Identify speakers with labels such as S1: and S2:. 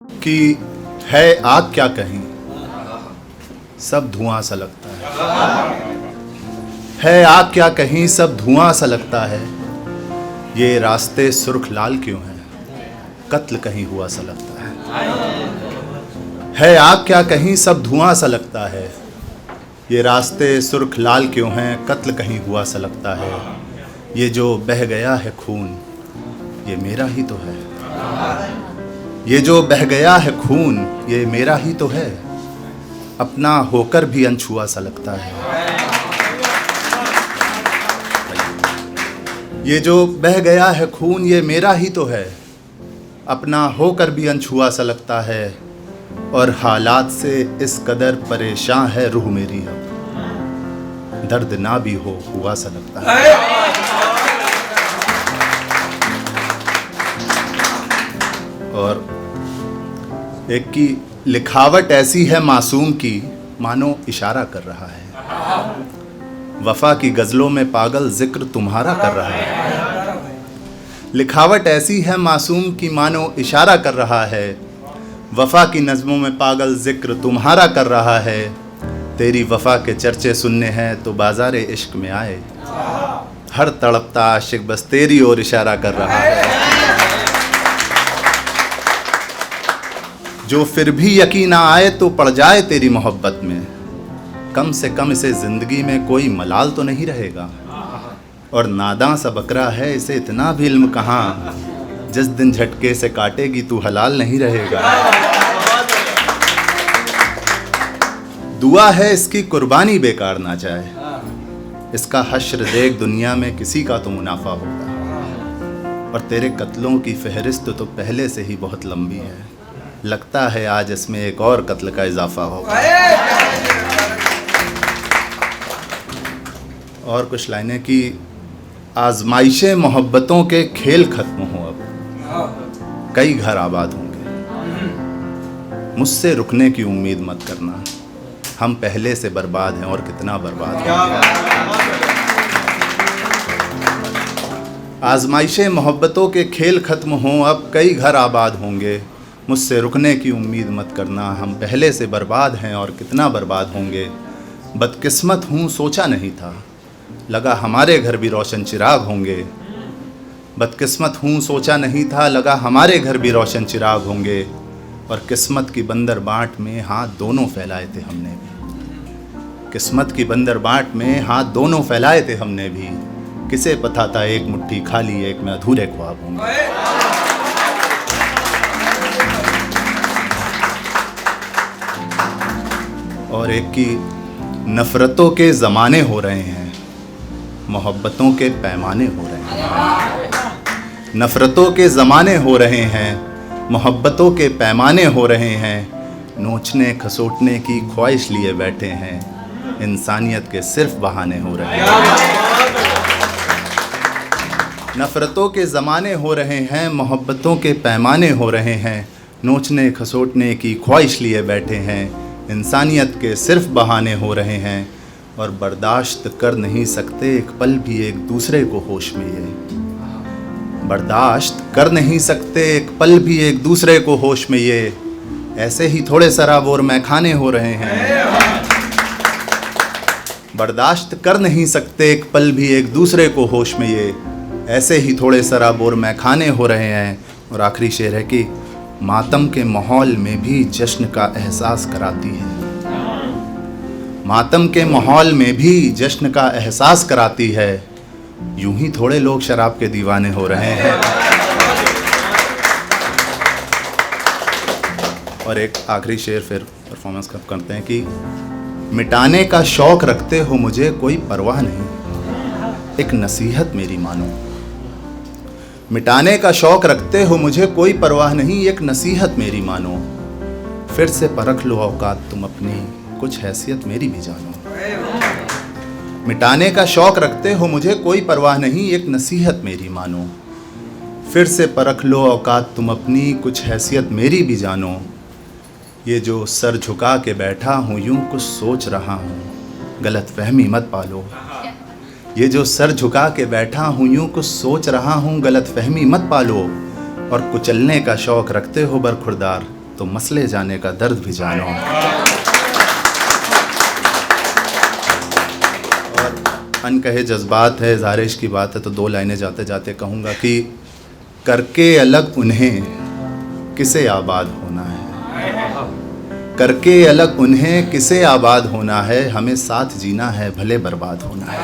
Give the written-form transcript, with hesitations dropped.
S1: कि है आग क्या कहीं, सब धुआं सा लगता है आग क्या कहीं, सब धुआं सा लगता है। ये रास्ते सुर्ख लाल क्यों हैं, कत्ल कहीं हुआ सा लगता है आग क्या कहीं, सब धुआं सा लगता है। ये रास्ते सुर्ख लाल क्यों हैं, कत्ल कहीं हुआ सा लगता है। ये जो बह गया है खून, ये मेरा ही तो है। ये जो बह गया है खून, ये मेरा ही तो है। अपना होकर भी अनछुआ सा लगता है। ये जो बह गया है खून, ये मेरा ही तो है। अपना होकर भी अनछुआ सा लगता है। और हालात से इस कदर परेशान है रूह मेरी, अब दर्द ना भी हो हुआ सा लगता है। और एक की लिखावट ऐसी है मासूम की, मानो इशारा कर रहा है। वफा की गजलों में पागल जिक्र तुम्हारा कर रहा है। लिखावट ऐसी है मासूम की, मानो इशारा कर रहा है। वफा की नज़मों में पागल जिक्र तुम्हारा कर रहा है। तेरी वफा के चर्चे सुनने हैं तो बाज़ार इश्क में आए। हर तड़पता आशिक बस तेरी ओर इशारा कर रहा है। जो फिर भी यकीन ना आए तो पड़ जाए तेरी मोहब्बत में, कम से कम इसे ज़िंदगी में कोई मलाल तो नहीं रहेगा। और नादां सा बकरा है, इसे इतना भी इल्म कहाँ, जिस दिन झटके से काटेगी तू हलाल नहीं रहेगा। दुआ है इसकी कुर्बानी बेकार ना जाए, इसका हश्र देख दुनिया में किसी का तो मुनाफा होगा। और तेरे कत्लों की फहरिस्त तो पहले से ही बहुत लंबी है, लगता है आज इसमें एक और कत्ल का इजाफा होगा। और कुछ लाइनें कि आजमाइशे मोहब्बतों के खेल खत्म हो, अब कई घर आबाद होंगे। मुझसे रुकने की उम्मीद मत करना, हम पहले से बर्बाद हैं और कितना बर्बाद होंगे। आजमाइशे मोहब्बतों के खेल खत्म हों, अब कई घर आबाद होंगे। मुझसे रुकने की उम्मीद मत करना, हम पहले से बर्बाद हैं और कितना बर्बाद होंगे। बदकिस्मत हूँ सोचा नहीं था, लगा हमारे घर भी रोशन चिराग होंगे। बदकिस्मत हूँ सोचा नहीं था, लगा हमारे घर भी रोशन चिराग होंगे। और किस्मत की बंदर बाट में हाथ दोनों फैलाए थे हमने भी। किस्मत की बंदर बाट में हाथ दोनों फैलाए थे हमने भी। किसे पता था एक मुट्ठी खाली एक में अधूरे ख्वाब होंगे। और एक की नफरतों के ज़माने हो रहे हैं, मोहब्बतों के पैमाने हो रहे हैं। नफरतों के ज़माने हो रहे हैं, मोहब्बतों के पैमाने हो रहे हैं। नोचने खसोटने की ख्वाहिश लिए बैठे हैं, इंसानियत के सिर्फ बहाने हो रहे हैं। नफरतों के ज़माने हो रहे हैं, मोहब्बतों के पैमाने हो रहे हैं। नोचने खसोटने की ख्वाहिश लिए बैठे हैं, इंसानियत के सिर्फ बहाने हो रहे हैं। और बर्दाश्त कर नहीं सकते एक पल भी एक दूसरे को होश में ये। बर्दाश्त कर नहीं सकते एक पल भी एक दूसरे को होश में ये। ऐसे ही थोड़े सराबोर मैखाने हो रहे हैं। बर्दाश्त कर नहीं सकते एक पल भी एक दूसरे को होश में ये। ऐसे ही थोड़े सराबोर मैखाने हो रहे हैं। और आखिरी शेर है कि मातम के माहौल में भी जश्न का एहसास कराती है। मातम के माहौल में भी जश्न का एहसास कराती है। यूं ही थोड़े लोग शराब के दीवाने हो रहे हैं। और एक आखिरी शेर फिर परफॉर्मेंस कब करते हैं कि मिटाने का शौक रखते हो मुझे कोई परवाह नहीं, एक नसीहत मेरी मानो। मिटाने का शौक रखते हो मुझे कोई परवाह नहीं, एक नसीहत मेरी मानो। फिर से परख लो औकात तुम अपनी, कुछ हैसियत मेरी भी जानो। मिटाने का शौक रखते हो मुझे कोई परवाह नहीं, एक नसीहत मेरी मानो। फिर से परख लो औकात तुम अपनी, कुछ हैसियत मेरी भी जानो। ये जो सर झुका के बैठा हूँ यूं कुछ सोच रहा हूँ, गलत फहमी मत पालो। ये जो सर झुका के बैठा हूँ यूं कुछ सोच रहा हूँ, गलत फहमी मत पालो। और कुचलने का शौक रखते हो बरखुरदार, तो मसले जाने का दर्द भी जानो। और अनकहे जज्बात है, इज़हार-ए-इश्क की बात है, तो दो लाइनें जाते जाते कहूँगा कि करके अलग उन्हें किसे आबाद होना है, करके अलग उन्हें किसे आबाद होना है, हमें साथ जीना है भले बर्बाद होना है।